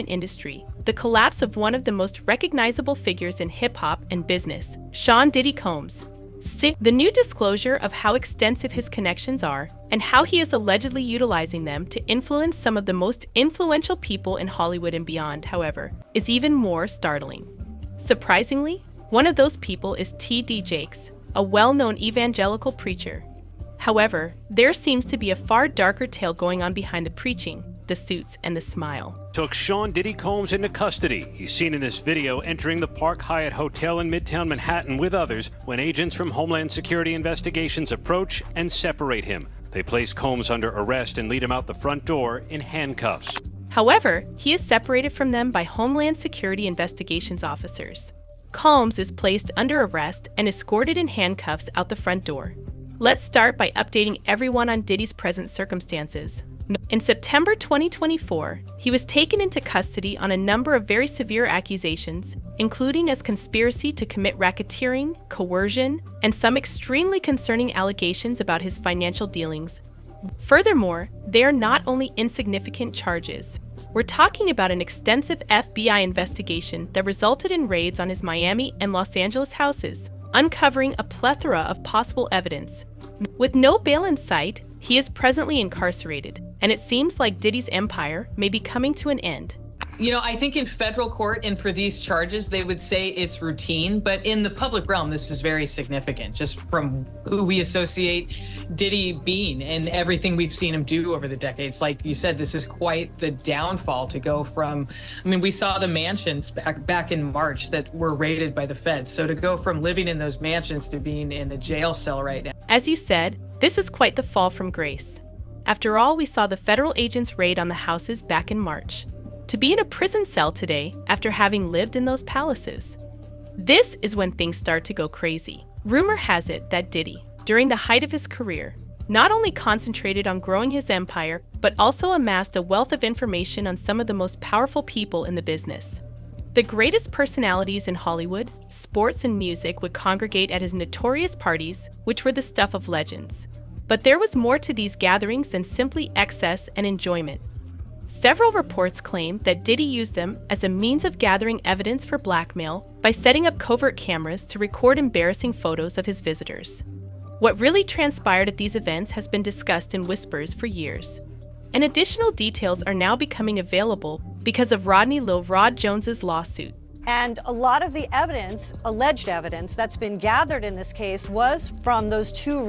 industry, the collapse of one of the most recognizable figures in hip-hop and business, Sean Diddy Combs. The new disclosure of how extensive his connections are and how he is allegedly utilizing them to influence some of the most influential people in Hollywood and beyond, however, is even more startling. Surprisingly, one of those people is T.D. Jakes, a well-known evangelical preacher. However, there seems to be a far darker tale going on behind the preaching, the suits, and the smile. Took Sean Diddy Combs into custody. He's seen in this video entering the Park Hyatt Hotel in Midtown Manhattan with others when agents from Homeland Security Investigations approach and separate him. They place Combs under arrest and lead him out the front door in handcuffs. However, he is separated from them by Homeland Security Investigations officers. Combs is placed under arrest and escorted in handcuffs out the front door. Let's start by updating everyone on Diddy's present circumstances. In September 2024, he was taken into custody on a number of very severe accusations, including as conspiracy to commit racketeering, coercion, and some extremely concerning allegations about his financial dealings. Furthermore, they are not only insignificant charges. We're talking about an extensive FBI investigation that resulted in raids on his Miami and Los Angeles houses, uncovering a plethora of possible evidence. With no bail in sight, he is presently incarcerated, and it seems like Diddy's empire may be coming to an end. You know, I think in federal court and for these charges, they would say it's routine, but in the public realm, this is very significant, just from who we associate Diddy being and everything we've seen him do over the decades. Like you said, this is quite the downfall to go from, I mean, we saw the mansions back in March that were raided by the feds. So to go from living in those mansions to being in a jail cell right now. As you said, this is quite the fall from grace. After all, we saw the federal agents raid on the houses back in March. To be in a prison cell today after having lived in those palaces. This is when things start to go crazy. Rumor has it that Diddy, during the height of his career, not only concentrated on growing his empire, but also amassed a wealth of information on some of the most powerful people in the business. The greatest personalities in Hollywood, sports, and music would congregate at his notorious parties, which were the stuff of legends. But there was more to these gatherings than simply excess and enjoyment. Several reports claim that Diddy used them as a means of gathering evidence for blackmail by setting up covert cameras to record embarrassing photos of his visitors. What really transpired at these events has been discussed in whispers for years, and additional details are now becoming available because of Rodney Lil Rod Jones's lawsuit. And a lot of the evidence, alleged evidence, that's been gathered in this case was from those two